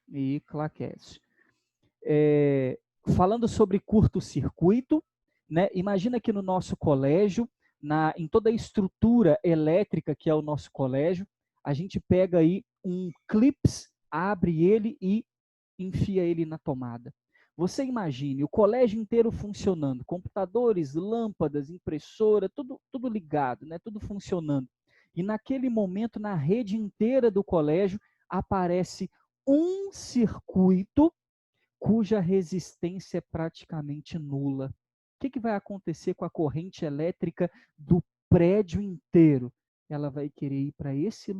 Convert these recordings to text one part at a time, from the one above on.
e claquete. Falando sobre curto-circuito, né? Imagina que no nosso colégio, em toda a estrutura elétrica que é o nosso colégio, a gente pega aí um clips, abre ele e enfia ele na tomada. Você imagine o colégio inteiro funcionando, computadores, lâmpadas, impressora, tudo ligado, né? Tudo funcionando. E naquele momento, na rede inteira do colégio, aparece um circuito cuja resistência é praticamente nula. O que vai acontecer com a corrente elétrica do prédio inteiro? Ela vai querer ir para esse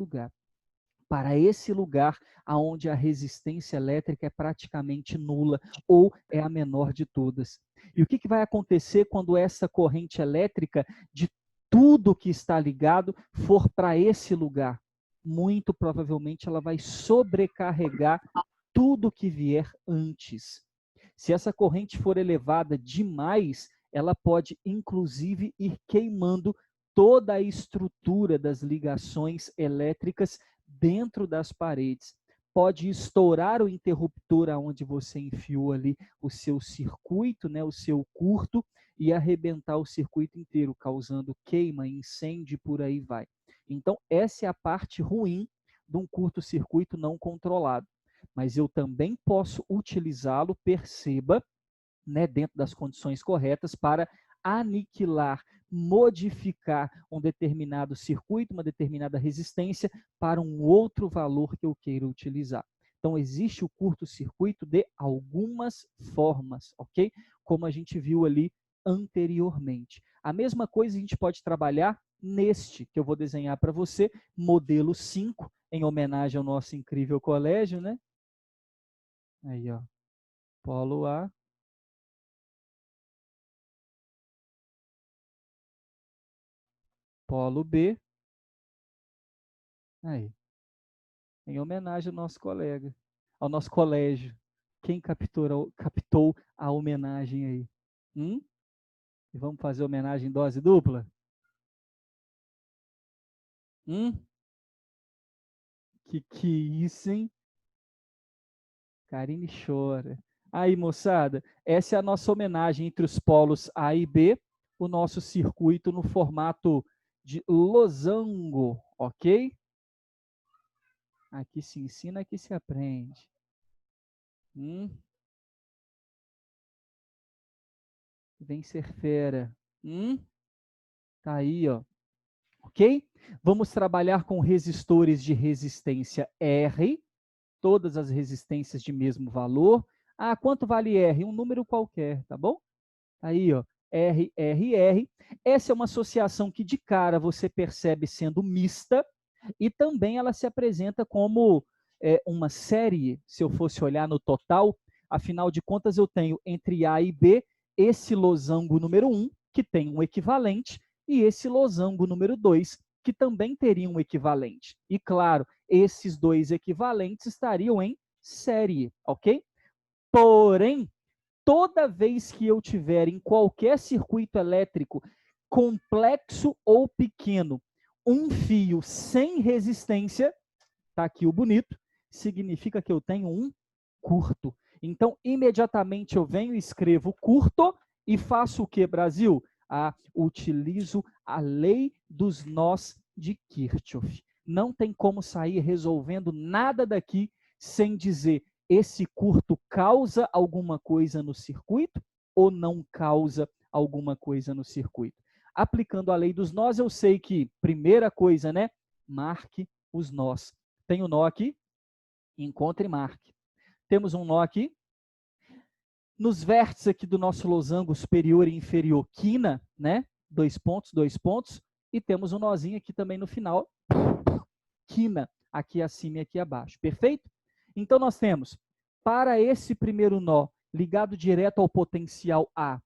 lugar aonde a resistência elétrica é praticamente nula ou é a menor de todas. E o que vai acontecer quando essa corrente elétrica de tudo que está ligado for para esse lugar? Muito provavelmente ela vai sobrecarregar tudo que vier antes. Se essa corrente for elevada demais, ela pode inclusive ir queimando toda a estrutura das ligações elétricas dentro das paredes. Pode estourar o interruptor aonde você enfiou ali o seu circuito, né, o seu curto, e arrebentar o circuito inteiro, causando queima, incêndio, por aí vai. Então, essa é a parte ruim de um curto-circuito não controlado. Mas eu também posso utilizá-lo, perceba, né, dentro das condições corretas, para aniquilar, modificar um determinado circuito, uma determinada resistência para um outro valor que eu queira utilizar. Então, existe o curto-circuito de algumas formas, ok? Como a gente viu ali anteriormente. A mesma coisa a gente pode trabalhar neste, que eu vou desenhar para você, modelo 5, em homenagem ao nosso incrível colégio, né? Aí, ó, polo A, polo B, aí, em homenagem ao nosso colega, ao nosso colégio. Quem captou a homenagem aí? E vamos fazer homenagem em dose dupla? Que isso, hein? Karine chora. Aí, moçada, essa é a nossa homenagem entre os polos A e B, o nosso circuito no formato de losango, ok? Aqui se ensina, aqui se aprende. Vem ser fera. Tá aí, ó. Ok? Vamos trabalhar com resistores de resistência R, todas as resistências de mesmo valor. Ah, quanto vale R? Um número qualquer, tá bom? Aí, ó, R, R, R. Essa é uma associação que de cara você percebe sendo mista e também ela se apresenta como uma série, se eu fosse olhar no total, afinal de contas eu tenho entre A e B esse losango número 1, que tem um equivalente, e esse losango número 2, que também teria um equivalente. E claro, esses dois equivalentes estariam em série, ok? Porém, toda vez que eu tiver em qualquer circuito elétrico, complexo ou pequeno, um fio sem resistência, tá aqui o bonito, significa que eu tenho um curto. Então, imediatamente eu venho, escrevo curto e faço o que, Brasil? Utilizo a lei dos nós de Kirchhoff. Não tem como sair resolvendo nada daqui sem dizer esse curto causa alguma coisa no circuito ou não causa alguma coisa no circuito. Aplicando a lei dos nós, eu sei que, primeira coisa, né? Marque os nós. Tem o nó aqui, encontre e marque. Temos um nó aqui. Nos vértices aqui do nosso losango superior e inferior, quina, né? 2 pontos, 2 pontos. E temos um nozinho aqui também no final, quina, aqui acima e aqui abaixo. Perfeito? Então, nós temos, para esse primeiro nó, ligado direto ao potencial A,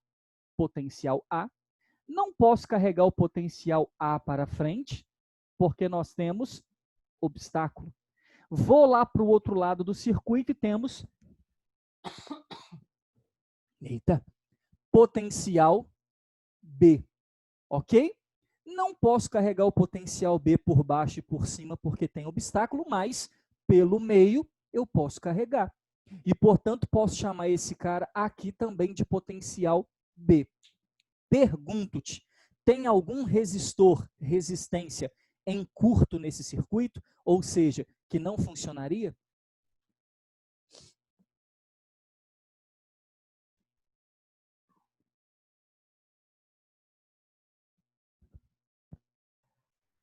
não posso carregar o potencial A para frente, porque nós temos obstáculo. Vou lá para o outro lado do circuito e temos potencial B, ok? Não posso carregar o potencial B por baixo e por cima porque tem obstáculo, mas pelo meio eu posso carregar. E, portanto, posso chamar esse cara aqui também de potencial B. Pergunto-te, tem algum resistor, resistência em curto nesse circuito? Ou seja, que não funcionaria?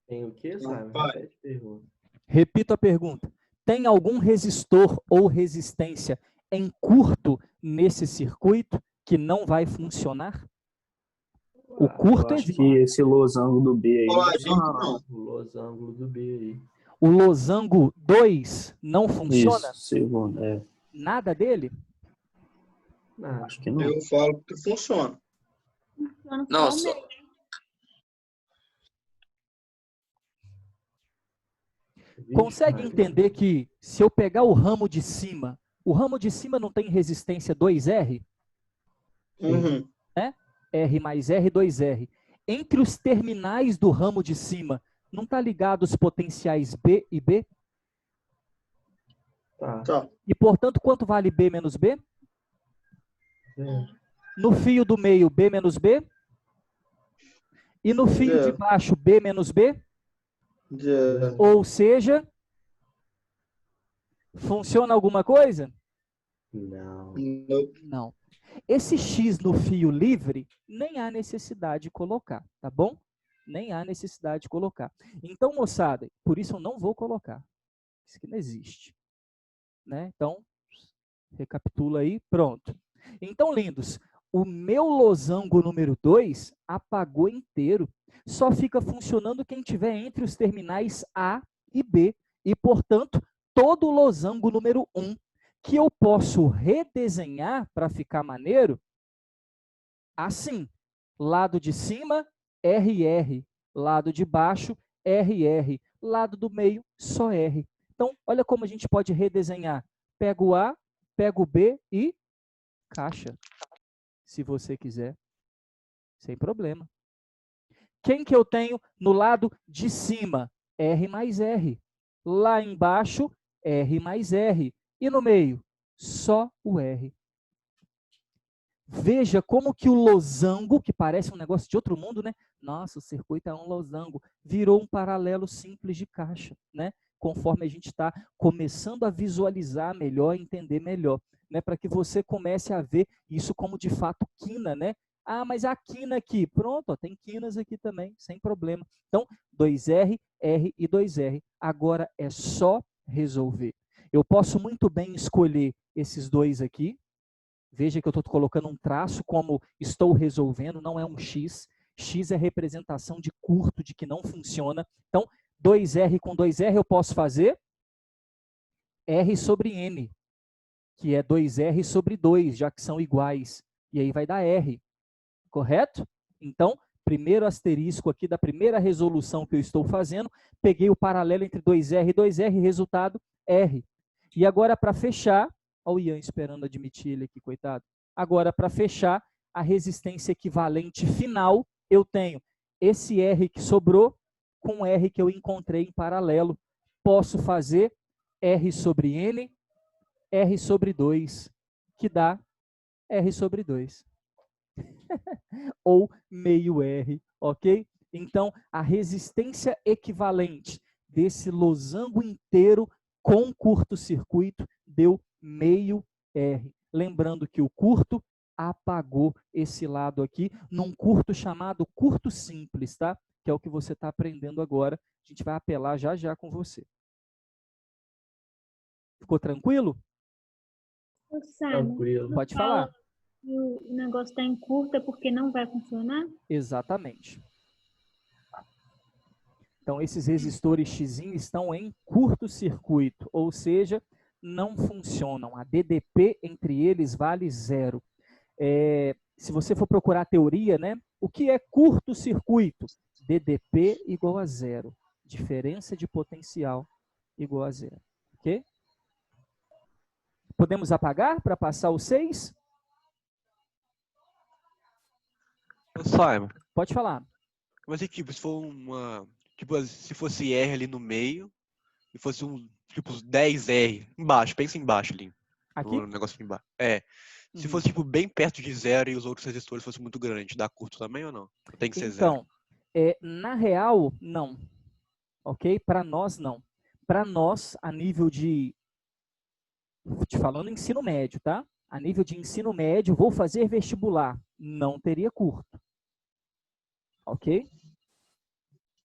Tem o quê, Simon? Pai. Repete a pergunta. Repito a pergunta. Tem algum resistor ou resistência em curto nesse circuito que não vai funcionar? O curto Eu acho existe. que esse losango do B aí não Falar funciona, disso, não. não. O losango do B aí. O losango 2 não funciona? Isso, segundo. Nada dele? Nada. Acho que não. Eu falo que funciona. Não, só, Consegue Maria. entender que se eu pegar o ramo de cima não tem resistência 2R? Uhum. R mais R, 2R. Entre os terminais do ramo de cima, não está ligado os potenciais B e B? Tá. E, portanto, quanto vale B menos B? Zero. No fio do meio, B menos B? E no fio de Zero. baixo, B menos B? Zero. Ou seja, funciona alguma coisa? Não. Nope. Não. Esse X no fio livre, nem há necessidade de colocar, tá bom? Nem há necessidade de colocar. Então, moçada, por isso eu não vou colocar. Isso aqui não existe. Né? Então, recapitula aí, pronto. Então, lindos, o meu losango número 2 apagou inteiro. Só fica funcionando quem tiver entre os terminais A e B. E, portanto, todo o losango número 1, que eu posso redesenhar para ficar maneiro, assim, lado de cima, RR, lado de baixo, RR, lado do meio, só R. Então, olha como a gente pode redesenhar. Pega o A, pega o B e caixa, se você quiser, sem problema. Quem que eu tenho no lado de cima? R mais R. Lá embaixo, R mais R. E no meio? Só o R. Veja como que o losango, que parece um negócio de outro mundo, né? Nossa, o circuito é um losango. Virou um paralelo simples de caixa, né? Conforme a gente está começando a visualizar melhor, entender melhor, né? Para que você comece a ver isso como de fato quina, né? Ah, mas a quina aqui, pronto, ó, tem quinas aqui também, sem problema. Então, 2R, R e 2R. Agora é só resolver. Eu posso muito bem escolher esses dois aqui. Veja que eu estou colocando um traço como estou resolvendo, não é um X. X é representação de curto, de que não funciona. Então, 2R com 2R eu posso fazer R sobre N, que é 2R sobre 2, já que são iguais. E aí vai dar R, correto? Então, primeiro asterisco aqui da primeira resolução que eu estou fazendo, peguei o paralelo entre 2R e 2R, resultado R. E agora, para fechar, olha o Ian esperando admitir ele aqui, coitado. Agora, para fechar, a resistência equivalente final, eu tenho esse R que sobrou com o R que eu encontrei em paralelo. Posso fazer R sobre N, R sobre 2, que dá R sobre 2. Ou meio R, ok? Então, a resistência equivalente desse losango inteiro com curto-circuito deu meio R. Lembrando que o curto apagou esse lado aqui num curto chamado curto simples, tá? Que é o que você está aprendendo agora. A gente vai apelar já já com você. Ficou tranquilo? Tranquilo. Pode falar. O negócio está em curta porque não vai funcionar? Exatamente. Então, esses resistores X estão em curto-circuito, ou seja, não funcionam. A DDP entre eles vale 0. Se você for procurar a teoria, né, o que é curto-circuito? DDP igual a 0. Diferença de potencial igual a 0. Ok? Podemos apagar para passar o 6? Simon, Pode falar. mas tipo, se for se fosse R ali no meio e fosse um, tipo, 10R, embaixo, pensa embaixo ali, Aqui? no negócio embaixo. É. Se Uhum. fosse, tipo, bem perto de zero e os outros resistores fossem muito grandes, dá curto também ou não? Tem que ser zero. Então, na real, não. Ok? Para nós, não. Para nós, a nível de... Te falando ensino médio, tá? A nível de ensino médio, vou fazer vestibular. Não teria curto. Ok?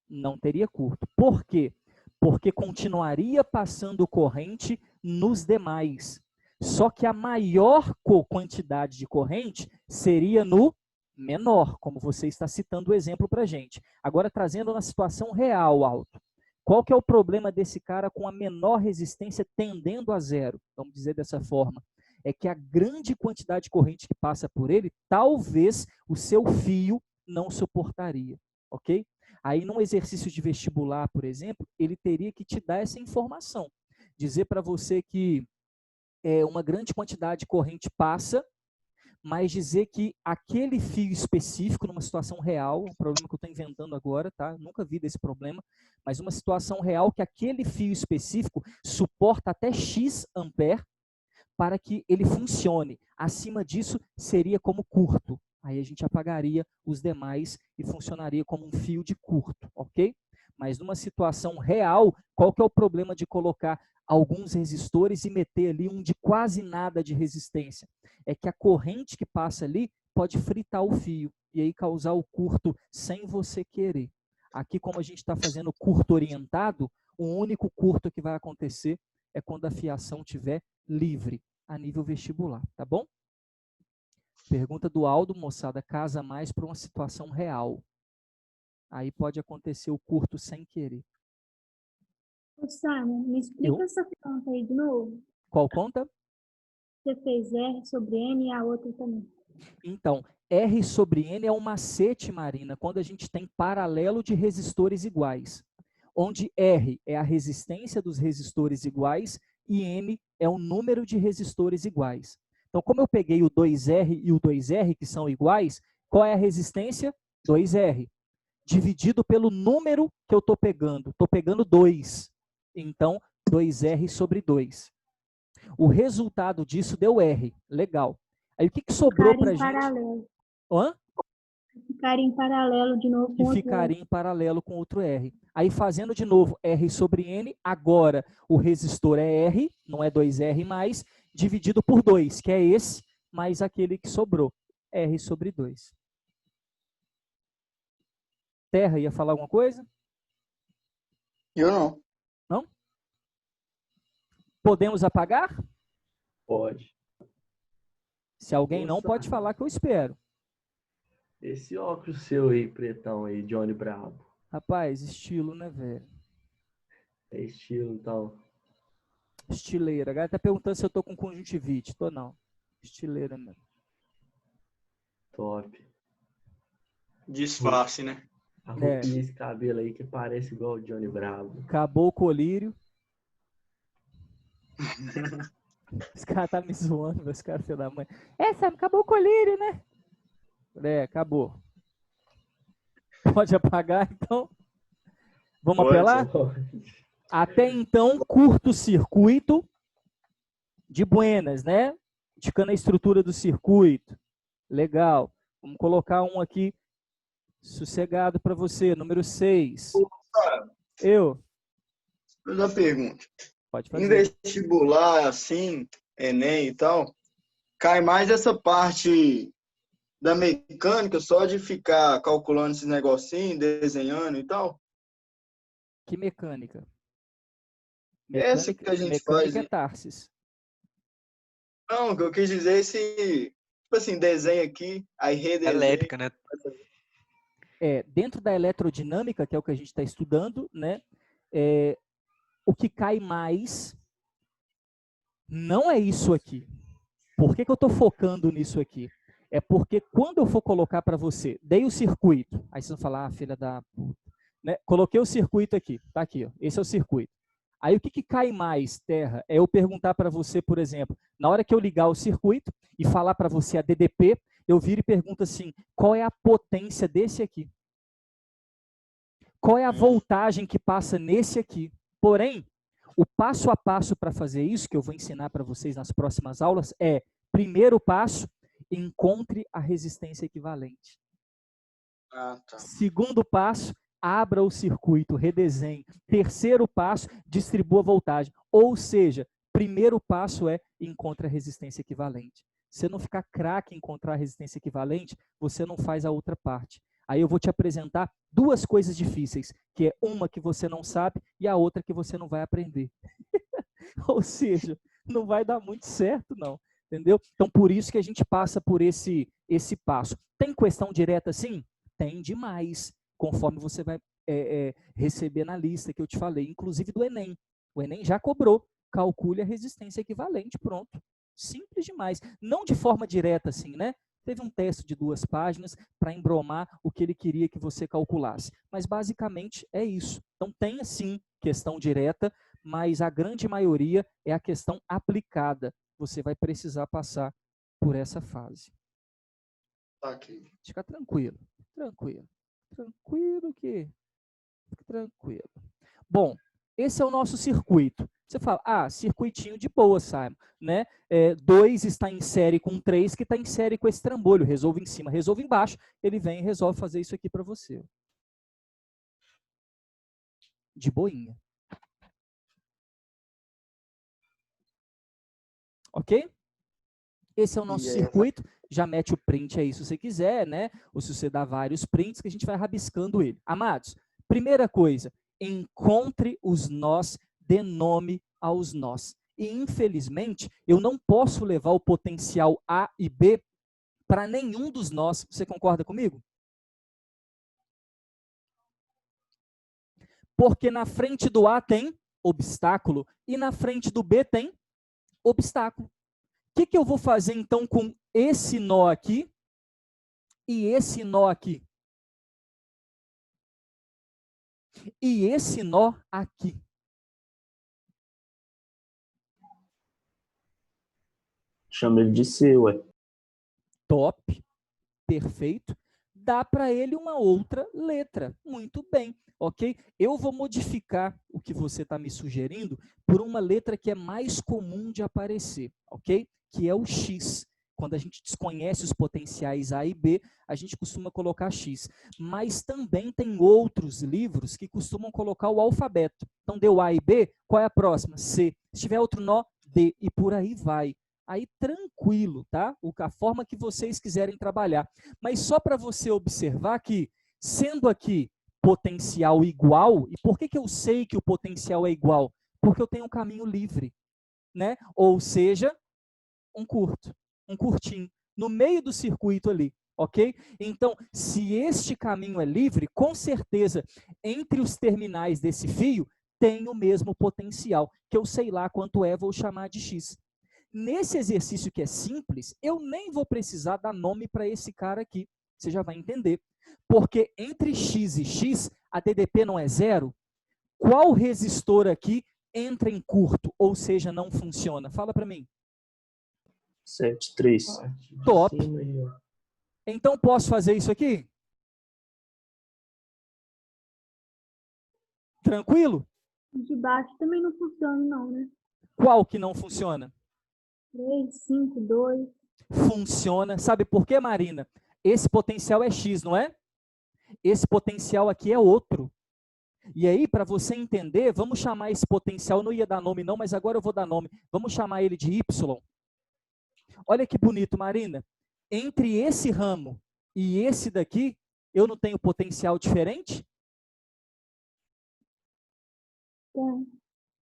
Não teria curto. Por quê? Porque continuaria passando corrente nos demais. Só que a maior quantidade de corrente seria no menor, como você está citando o exemplo para a gente. Agora, trazendo uma situação real, Alto. Qual que é o problema desse cara com a menor resistência tendendo a zero? Vamos dizer dessa forma. É que a grande quantidade de corrente que passa por ele, talvez o seu fio não suportaria, ok? Aí, num exercício de vestibular, por exemplo, ele teria que te dar essa informação. Dizer para você que uma grande quantidade de corrente passa, mas dizer que aquele fio específico, numa situação real, um problema que eu estou inventando agora, tá? Nunca vi desse problema, mas uma situação real que aquele fio específico suporta até X ampere para que ele funcione. Acima disso, seria como curto. Aí a gente apagaria os demais e funcionaria como um fio de curto, ok? Mas numa situação real, qual que é o problema de colocar alguns resistores e meter ali um de quase nada de resistência? É que a corrente que passa ali pode fritar o fio e aí causar o curto sem você querer. Aqui, como a gente está fazendo curto orientado, o único curto que vai acontecer é quando a fiação estiver livre a nível vestibular, tá bom? Pergunta do Aldo, moçada, casa mais para uma situação real. Aí pode acontecer o curto sem querer. Ô, Simon, me explica essa conta aí de novo. Qual conta? Você fez R sobre N e a outra também. Então, R sobre N é um macete, Marina, quando a gente tem paralelo de resistores iguais. Onde R é a resistência dos resistores iguais e N é o número de resistores iguais. Então, como eu peguei o 2R e o 2R, que são iguais, qual é a resistência? 2R. Dividido pelo número que eu estou pegando. Estou pegando 2. Então, 2R sobre 2. O resultado disso deu R. Legal. Aí, o que sobrou para a gente? Paralelo. Hã? Ficaria em paralelo de novo com Que ficaria em paralelo com outro R. Aí, fazendo de novo R sobre N, agora o resistor é R, não é 2R mais, dividido por 2, que é esse, mais aquele que sobrou, R sobre 2. Terra, ia falar alguma coisa? Eu não. Não? Podemos apagar? Pode. Se alguém não, Nossa. pode falar que eu espero. Esse óculos seu aí, pretão aí, Johnny Brabo. Rapaz, estilo, né, velho? É estilo e tal. Estileira. A galera tá perguntando se eu tô com conjuntivite. Tô não. Estileira mesmo. Top. Disfarce, né? Arrupia esse cabelo aí que parece igual o Johnny Brabo. Acabou o colírio. Esse cara tá me zoando, meus caras, filho da mãe. Sam, acabou o colírio, né? Acabou. Pode apagar, então? Vamos apelar? Até então, curto-circuito de buenas, né? Indicando a estrutura do circuito. Legal. Vamos colocar um aqui sossegado para você, número 6. Eu. Mas uma pergunta. Pode fazer. Em vestibular, assim, Enem e tal, cai mais essa parte da mecânica, só de ficar calculando esses negocinhos, desenhando e tal? Que mecânica? Essa que a gente mecânica faz. é Tarsis. Não, o que eu quis dizer é esse, tipo assim, desenho aqui, aí redesenho. Elétrica, né? Dentro da eletrodinâmica, que é o que a gente está estudando, né? O que cai mais não é isso aqui. Por que eu estou focando nisso aqui? É porque quando eu for colocar para você, dei o circuito, aí vocês vão falar, filha da puta. Né? Coloquei o circuito aqui, tá aqui, ó, esse é o circuito. Aí o que cai mais, Terra? É eu perguntar para você, por exemplo, na hora que eu ligar o circuito e falar para você a DDP, eu viro e pergunto assim, qual é a potência desse aqui? Qual é a voltagem que passa nesse aqui? Porém, O passo a passo para fazer isso, que eu vou ensinar para vocês nas próximas aulas, é, primeiro passo, encontre a resistência equivalente. Ah, tá. Segundo passo, abra o circuito, redesenhe. Terceiro passo, distribua a voltagem. Ou seja, primeiro passo é encontre a resistência equivalente. Se não ficar craque em encontrar a resistência equivalente, você não faz a outra parte. Aí eu vou te apresentar duas coisas difíceis, que é uma que você não sabe e a outra que você não vai aprender. Ou seja, não vai dar muito certo, não. Entendeu? Então, por isso que a gente passa por esse passo. Tem questão direta assim? Tem demais, conforme você vai receber na lista que eu te falei, inclusive do Enem. O Enem já cobrou. Calcule a resistência equivalente, pronto. Simples demais. Não de forma direta assim, né? Teve um teste de 2 páginas para embromar o que ele queria que você calculasse. Mas basicamente é isso. Então tem sim questão direta, mas a grande maioria é a questão aplicada. Você vai precisar passar por essa fase. Ok. Fica tranquilo, tranquilo. Tranquilo que... Fica tranquilo. Bom, esse é o nosso circuito. Você fala, circuitinho de boa, Simon, né? 2 está em série com 3, que está em série com esse trambolho. Resolve em cima, resolve embaixo. Ele vem e resolve fazer isso aqui para você. De boinha. Ok? Esse é o nosso circuito. Já mete o print aí se você quiser, né? Ou se você dá vários prints, que a gente vai rabiscando ele. Amados, primeira coisa, encontre os nós, dê nome aos nós. E, infelizmente, eu não posso levar o potencial A e B para nenhum dos nós. Você concorda comigo? Porque na frente do A tem obstáculo e na frente do B tem obstáculo. O que eu vou fazer, então, com esse nó aqui e esse nó aqui? E esse nó aqui? Chama ele de C, ué. Top, perfeito. Dá para ele uma outra letra. Muito bem, ok? Eu vou modificar o que você está me sugerindo por uma letra que é mais comum de aparecer, ok? Que é o X. Quando a gente desconhece os potenciais A e B, a gente costuma colocar X. Mas também tem outros livros que costumam colocar o alfabeto. Então, deu A e B, qual é a próxima? C. Se tiver outro nó, D. E por aí vai. Aí, tranquilo, tá? A forma que vocês quiserem trabalhar. Mas só para você observar que, sendo aqui potencial igual, e por que eu sei que o potencial é igual? Porque eu tenho um caminho livre, né? Ou seja, um curtinho, no meio do circuito ali, ok? Então, se este caminho é livre, com certeza, entre os terminais desse fio, tem o mesmo potencial, que eu sei lá quanto é, vou chamar de X. Nesse exercício que é simples, eu nem vou precisar dar nome para esse cara aqui, você já vai entender. Porque entre X e X, a DDP não é zero. Qual resistor aqui entra em curto, ou seja, não funciona? Fala para mim. 7,3. Top. Então, posso fazer isso aqui? Tranquilo? De baixo também não funciona, não, né? Qual que não funciona? 3, 5, 2. Funciona. Sabe por quê, Marina? Esse potencial é X, não é? Esse potencial aqui é outro. E aí, para você entender, vamos chamar esse potencial, eu não ia dar nome não, mas agora eu vou dar nome. Vamos chamar ele de Y. Olha que bonito, Marina. Entre esse ramo e esse daqui, eu não tenho potencial diferente?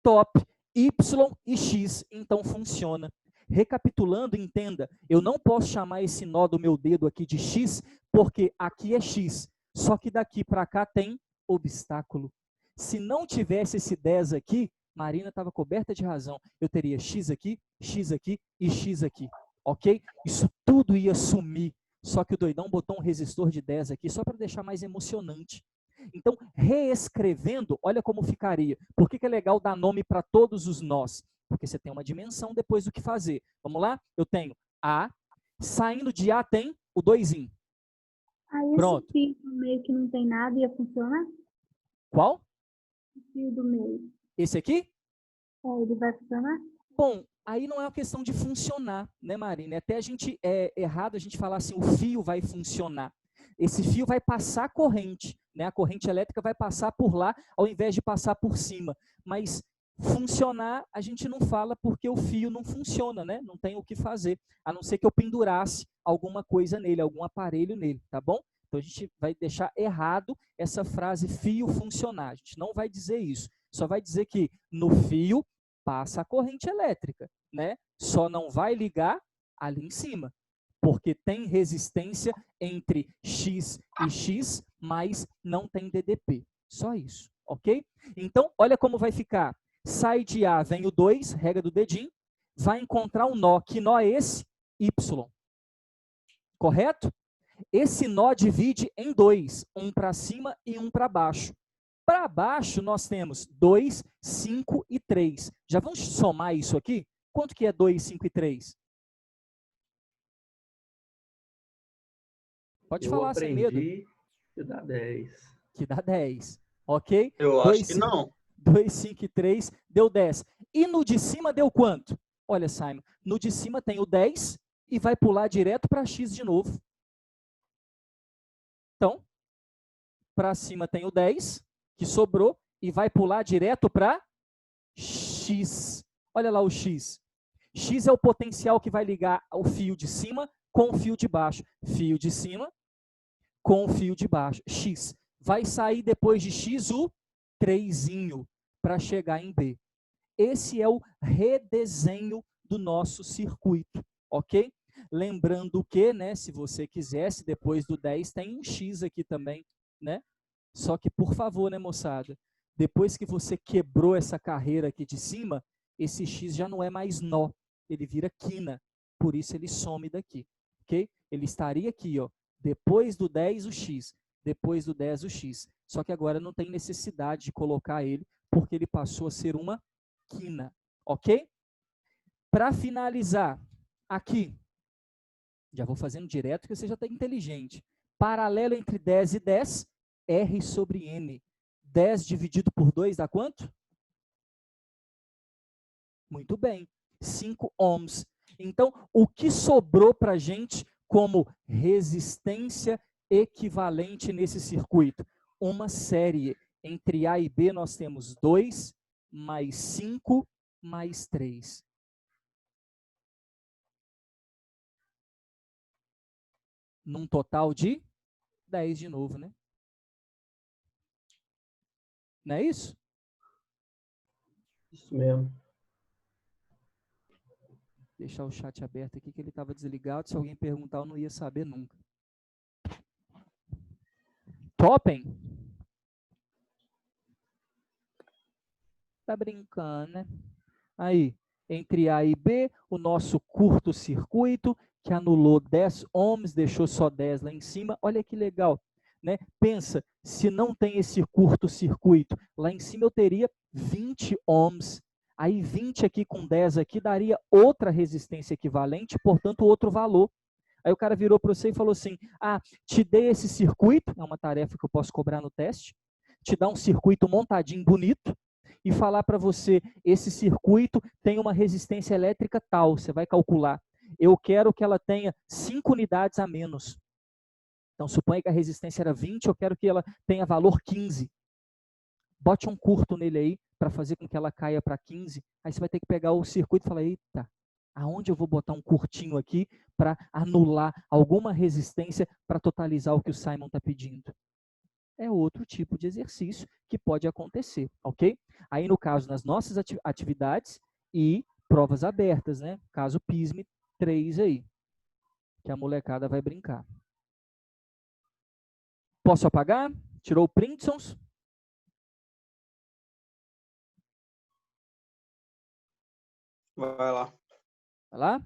Top. Y e X, então funciona. Recapitulando, entenda, eu não posso chamar esse nó do meu dedo aqui de X, porque aqui é X, só que daqui para cá tem obstáculo. Se não tivesse esse 10 aqui, Marina estava coberta de razão, eu teria X aqui e X aqui, ok? Isso tudo ia sumir, só que o doidão botou um resistor de 10 aqui, só para deixar mais emocionante. Então, reescrevendo, olha como ficaria. Por que é legal dar nome para todos os nós? Porque você tem uma dimensão depois do que fazer. Vamos lá? Eu tenho A, saindo de A tem o 2'. Aí Pronto. esse fio do meio que não tem nada ia funcionar? Qual? O fio do meio. Esse aqui? Ele vai funcionar? Bom, aí não é uma questão de funcionar, né, Marina? Até a gente é errado a gente falar assim, o fio vai funcionar. Esse fio vai passar corrente, né? A corrente elétrica vai passar por lá, ao invés de passar por cima. Mas funcionar a gente não fala porque o fio não funciona, né? Não tem o que fazer, a não ser que eu pendurasse alguma coisa nele, algum aparelho nele, tá bom? Então a gente vai deixar errado essa frase fio funcionar. A gente não vai dizer isso. Só vai dizer que no fio passa a corrente elétrica, né? Só não vai ligar ali em cima, porque tem resistência entre X e X, mas não tem DDP. Só isso, ok? Então, olha como vai ficar. Sai de A, vem o 2, regra do dedinho, vai encontrar um nó. Que nó é esse? Y. Correto? Esse nó divide em dois, um para cima e um para baixo. Para baixo, nós temos 2, 5 e 3. Já vamos somar isso aqui? Quanto que é 2, 5 e 3? Pode falar sem medo. Que dá 10. Que dá 10, ok? Eu acho que não. 2, 5 e 3 deu 10. E no de cima deu quanto? Olha, Simon, no de cima tem o 10 e vai pular direto para X de novo. Então, para cima tem o 10, que sobrou, e vai pular direto para X. Olha lá o X. X é o potencial que vai ligar o fio de cima com o fio de baixo. Fio de cima com o fio de baixo. X. Vai sair depois de X o 3 para chegar em B. Esse é o redesenho do nosso circuito, ok? Lembrando que, né, se você quisesse, depois do 10 tem um X aqui também, né? Só que, por favor, né, moçada, depois que você quebrou essa carreira aqui de cima, esse X já não é mais nó, ele vira quina, por isso ele some daqui, ok? Ele estaria aqui, ó, depois do 10 o X, depois do 10 o X, só que agora não tem necessidade de colocar ele, porque ele passou a ser uma quina, ok? Para finalizar, aqui, já vou fazendo direto, porque você já está inteligente. Paralelo entre 10 e 10, R sobre N. 10 dividido por 2 dá quanto? Muito bem, 5 ohms. Então, o que sobrou para a gente como resistência equivalente nesse circuito? Uma série. Entre A e B nós temos 2, mais 5, mais 3. Num total de 10 de novo, né? Não é isso? Isso mesmo. Deixar o chat aberto aqui, que ele estava desligado. Se alguém perguntar, eu não ia saber nunca. Topem? Tá brincando, né? Aí, entre A e B, o nosso curto-circuito, que anulou 10 ohms, deixou só 10 lá em cima. Olha que legal, né? Pensa, se não tem esse curto-circuito, lá em cima eu teria 20 ohms. Aí 20 aqui com 10 aqui daria outra resistência equivalente, portanto outro valor. Aí o cara virou para você e falou assim, te dei esse circuito, é uma tarefa que eu posso cobrar no teste, te dá um circuito montadinho bonito, e falar para você, esse circuito tem uma resistência elétrica tal, você vai calcular. Eu quero que ela tenha 5 unidades a menos. Então, suponha que a resistência era 20, eu quero que ela tenha valor 15. Bote um curto nele aí, para fazer com que ela caia para 15. Aí você vai ter que pegar o circuito e falar, eita, aonde eu vou botar um curtinho aqui para anular alguma resistência para totalizar o que o Simon está pedindo? É outro tipo de exercício que pode acontecer, ok? Aí, no caso, nas nossas atividades e provas abertas, né? Caso PISME 3 aí, que a molecada vai brincar. Posso apagar? Tirou o Printsons? Vai lá. Vai lá?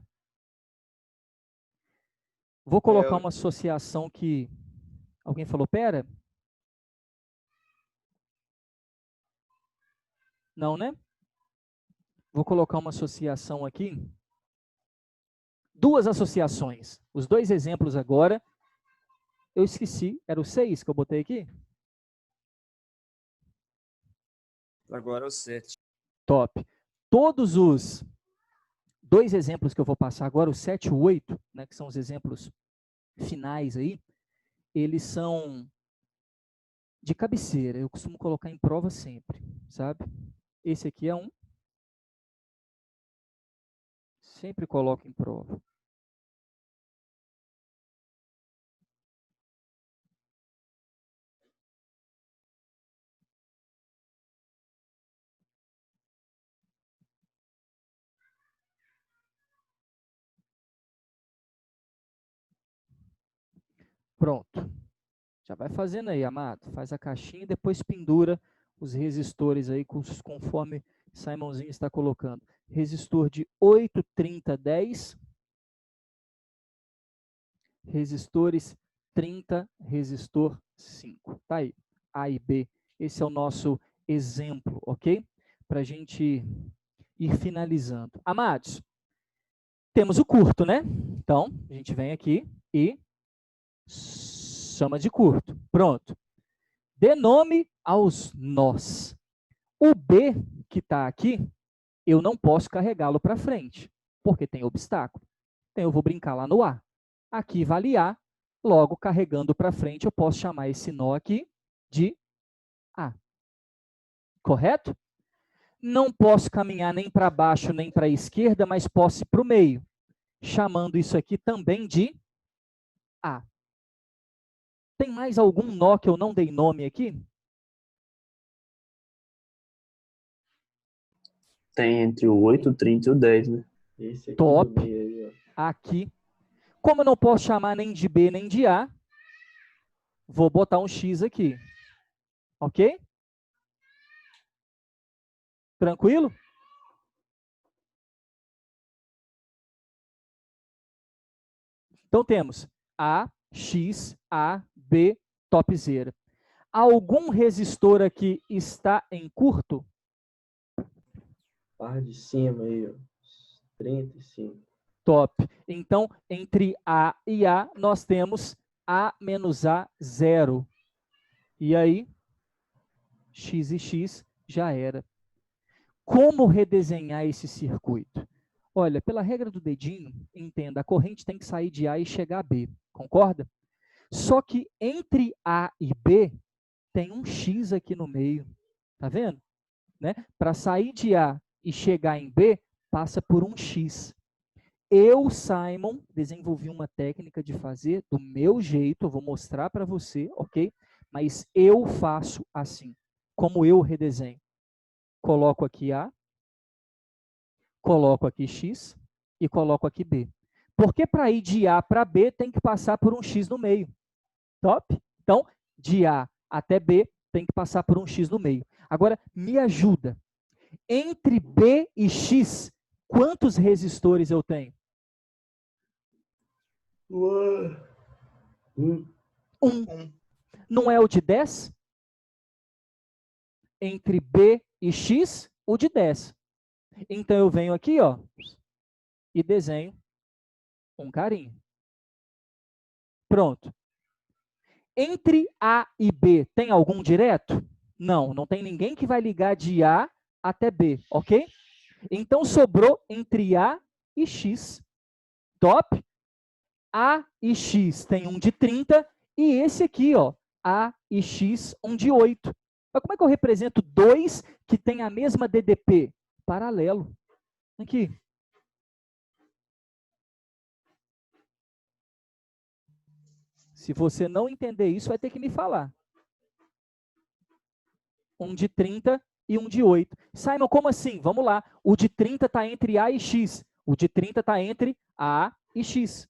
Vou colocar uma associação que... Alguém falou, pera? Não, né? Vou colocar uma associação aqui. Duas associações. Os dois exemplos agora. Eu esqueci. Era o 6 que eu botei aqui? Agora é o 7. Top. Todos os 2 exemplos que eu vou passar agora, o 7 e o 8, né, que são os exemplos finais aí, eles são de cabeceira. Eu costumo colocar em prova sempre, sabe? Esse aqui é um. Sempre coloco em prova. Pronto. Já vai fazendo aí, amado. Faz a caixinha e depois pendura os resistores aí conforme Simonzinho está colocando. Resistor de 8, 30, 10. Resistores 30, resistor 5. Tá aí. A e B. Esse é o nosso exemplo, ok? Para a gente ir finalizando. Amados, temos o curto, né? Então, a gente vem aqui e chama de curto. Pronto. Dê nome aos nós. O B que está aqui, eu não posso carregá-lo para frente, porque tem obstáculo. Então, eu vou brincar lá no A. Aqui vale A, logo carregando para frente, eu posso chamar esse nó aqui de A. Correto? Não posso caminhar nem para baixo nem para a esquerda, mas posso ir para o meio, chamando isso aqui também de A. Tem mais algum nó que eu não dei nome aqui? Tem entre o 8, o 30 e o 10, né? Esse aqui Top. do meio aí, ó. Aqui. Como eu não posso chamar nem de B nem de A, vou botar um X aqui. Ok? Tranquilo? Então temos A, X, A, B, topzera. Algum resistor aqui está em curto? Par de cima aí, ó. 35. Top. Então, entre A e A, nós temos A menos A, 0. E aí, X e X já era. Como redesenhar esse circuito? Olha, pela regra do dedinho, entenda, a corrente tem que sair de A e chegar a B, concorda? Só que entre A e B, tem um X aqui no meio, tá vendo? Né? Para sair de A e chegar em B, passa por um X. Eu, Simon, desenvolvi uma técnica de fazer do meu jeito, eu vou mostrar para você, ok? Mas eu faço assim, como eu redesenho. Coloco aqui A, coloco aqui X e coloco aqui B. Porque para ir de A para B tem que passar por um X no meio. Top? Então, de A até B tem que passar por um X no meio. Agora, me ajuda. Entre B e X, quantos resistores eu tenho? Um. Não é o de 10? Entre B e X, o de 10. Então, eu venho aqui, ó, e desenho um carinho. Pronto. Entre A e B, tem algum direto? Não, não tem ninguém que vai ligar de A até B, ok? Então, sobrou entre A e X. Top? A e X tem um de 30 e esse aqui, ó, A e X, um de 8. Mas como é que eu represento dois que têm a mesma DDP? Paralelo. Aqui. Se você não entender isso, vai ter que me falar. Um de 30 e um de 8. Simon, como assim? Vamos lá. O de 30 está entre A e X. O de 30 está entre A e X.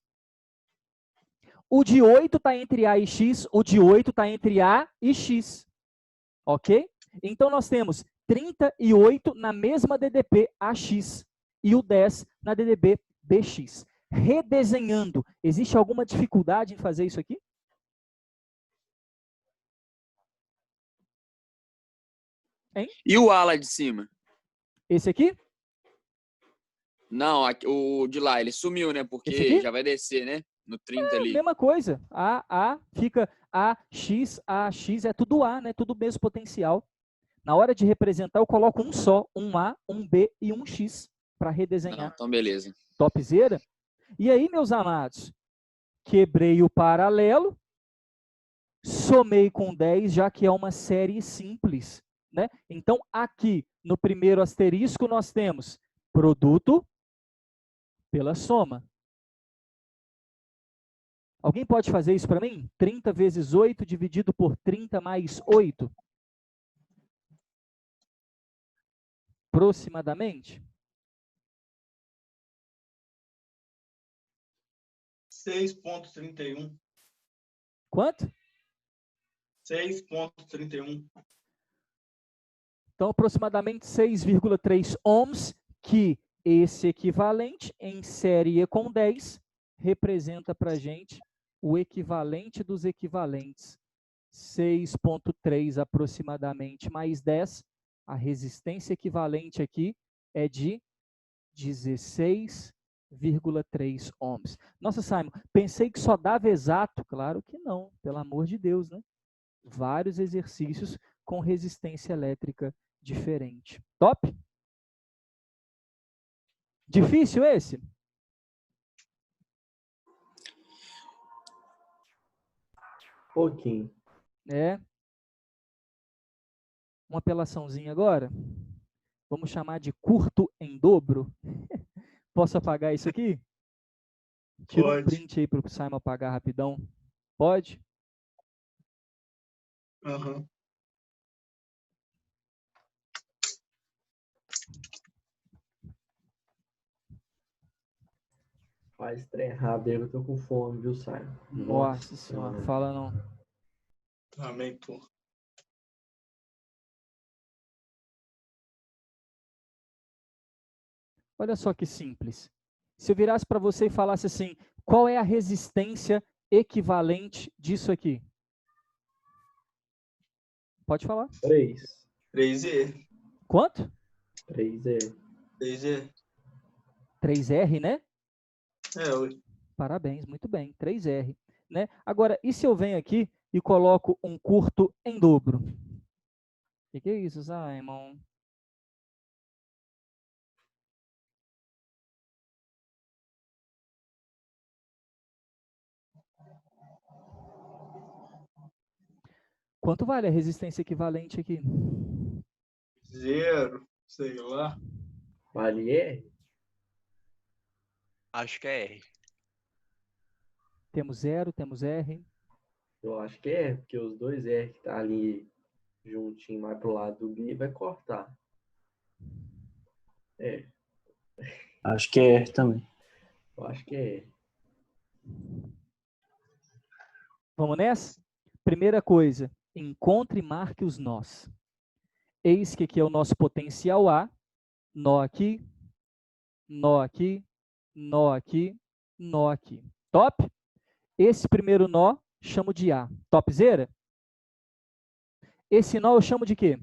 O de 8 está entre A e X. O de 8 está entre A e X. Ok? Então, nós temos 38 na mesma DDP AX e o 10 na DDB BX. Redesenhando, existe alguma dificuldade em fazer isso aqui? Hein? E o ala de cima? Esse aqui? Não, o de lá, ele sumiu, né? Porque já vai descer, né? No 30 ali. Mesma coisa. A fica AX é tudo A, né? Tudo mesmo potencial. Na hora de representar, eu coloco um só, um A, um B e um X, para redesenhar. Não, então beleza. Topzera? E aí, meus amados, quebrei o paralelo, somei com 10, já que é uma série simples, né? Então, aqui, no primeiro asterisco, nós temos produto pela soma. Alguém pode fazer isso para mim? 30 vezes 8 dividido por 30 mais 8? Aproximadamente? 6,31. Quanto? 6,31. Então, aproximadamente 6,3 ohms, que esse equivalente em série com 10 representa para a gente o equivalente dos equivalentes. 6,3 aproximadamente mais 10. A resistência equivalente aqui é de 16,3 ohms. Nossa, Simon, pensei que só dava exato. Claro que não, pelo amor de Deus, né? Vários exercícios com resistência elétrica diferente. Top? Difícil esse? Pouquinho. É. Uma apelaçãozinha agora. Vamos chamar de curto em dobro. Posso apagar isso aqui? Tira um print aí para o Simon apagar rapidão. Pode? Uhum. Faz trem errado aí, eu tô com fome, viu, Simon? Nossa senhora, fala não. Também tô. Olha só que simples. Se eu virasse para você e falasse assim, qual é a resistência equivalente disso aqui? Pode falar. 3. 3E. Quanto? 3E. 3E. 3R, né? É, oi. Parabéns, muito bem, 3R. Né? Agora, e se eu venho aqui e coloco um curto em dobro? O que é isso, Simon? Quanto vale a resistência equivalente aqui? 0, sei lá. Vale R? Acho que é R. Temos 0, temos R. Eu acho que é, porque os dois R que tá ali juntinho mais pro lado do B vai cortar. É, Acho que é R também. eu acho que é R. Vamos nessa? Primeira coisa, encontre e marque os nós. Eis que aqui é o nosso potencial A. Nó aqui, nó aqui, nó aqui, nó aqui. Top? Esse primeiro nó, chamo de A. Topzera? Esse nó eu chamo de quê?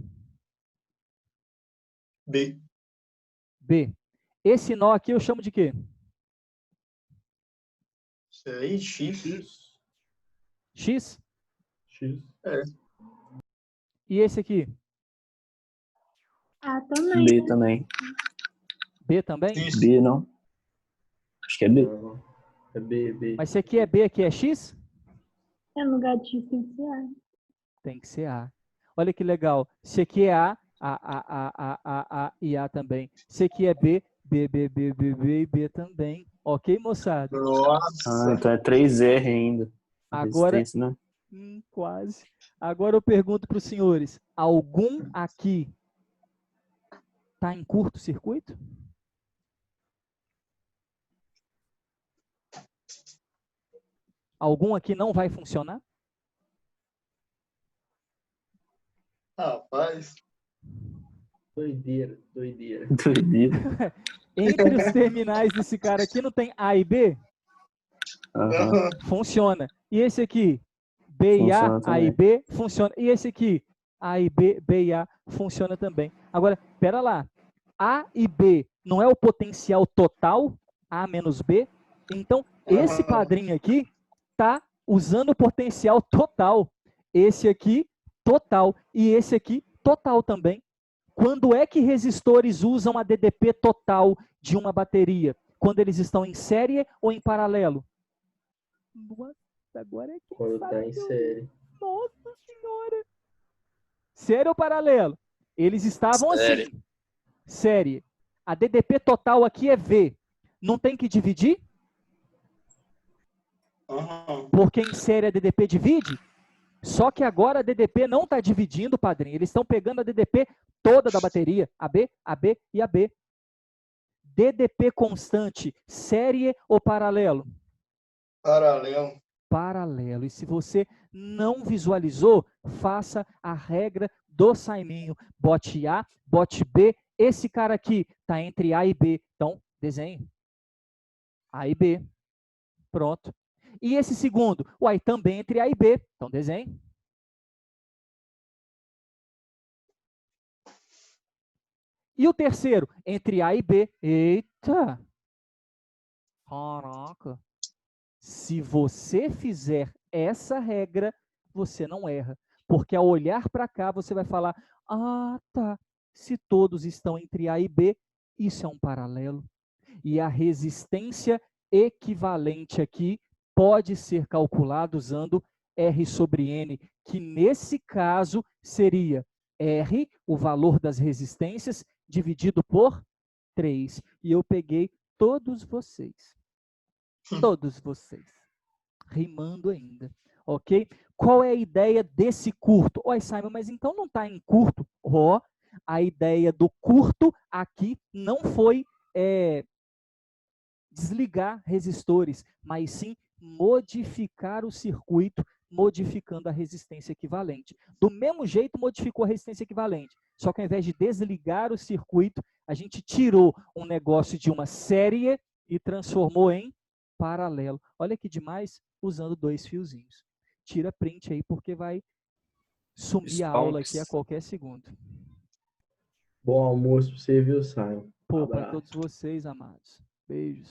B. B. Esse nó aqui eu chamo de quê? Isso aí, X. X? X. É. E esse aqui? Ah, também. B também. B também? Isso. B não? Acho que é B. Não, é B, B. Mas se aqui é B, aqui é X? É no lugar de X tem que ser A. Tem que ser A. Olha que legal. Se aqui é A e A também. Se aqui é B, B, B, B, B, B e B também. Ok, moçada? Nossa. Então é 3R ainda. Agora, Resistência, né? quase. Agora eu pergunto para os senhores, algum aqui está em curto-circuito? Algum aqui não vai funcionar? Rapaz. Doideira, doideira. Doideira. Entre os terminais desse cara aqui não tem A e B? Aham. Funciona. E esse aqui? B e A, Funciona A e também. B, funciona. E esse aqui? A e B, B e A, funciona também. Agora, pera lá. A e B não é o potencial total? A menos B? Então, esse padrinho aqui está usando o potencial total. Esse aqui, total. E esse aqui, total também. Quando é que resistores usam a DDP total de uma bateria? Quando eles estão em série ou em paralelo? Nossa, agora é que Quando tá em série. Nossa senhora! Série ou paralelo? Eles estavam Série. assim. Série. A DDP total aqui é V. Não tem que dividir? Aham. Porque em série a DDP divide? Só que agora a DDP não está dividindo, padrinho. Eles estão pegando a DDP toda da bateria. AB, AB e AB. DDP constante, série ou paralelo? Paralelo. Paralelo. E se você não visualizou, faça a regra do Saiminho. Bote A, bote B. Esse cara aqui está entre A e B. Então, desenhe. A e B. Pronto. E esse segundo? Uai, também entre A e B. Então, desenhe. E o terceiro? Entre A e B. Eita! Caraca! Se você fizer essa regra, você não erra. Porque ao olhar para cá, você vai falar, ah, tá, se todos estão entre A e B, isso é um paralelo. E a resistência equivalente aqui pode ser calculada usando R sobre N, que nesse caso seria R, o valor das resistências, dividido por 3. E eu peguei todos vocês. Todos vocês. Rimando ainda. Ok? Qual é a ideia desse curto? Oi, Simon, mas então não está em curto? Ó, a ideia do curto aqui não foi desligar resistores, mas sim modificar o circuito, modificando a resistência equivalente. Do mesmo jeito, modificou a resistência equivalente. Só que ao invés de desligar o circuito, a gente tirou um negócio de uma série e transformou em paralelo. Olha que demais, usando 2 fiozinhos. Tira print aí, porque vai sumir a aula aqui a qualquer segundo. Bom almoço pra você, viu, Simon? Pô, para Abraço. todos vocês, amados. Beijos.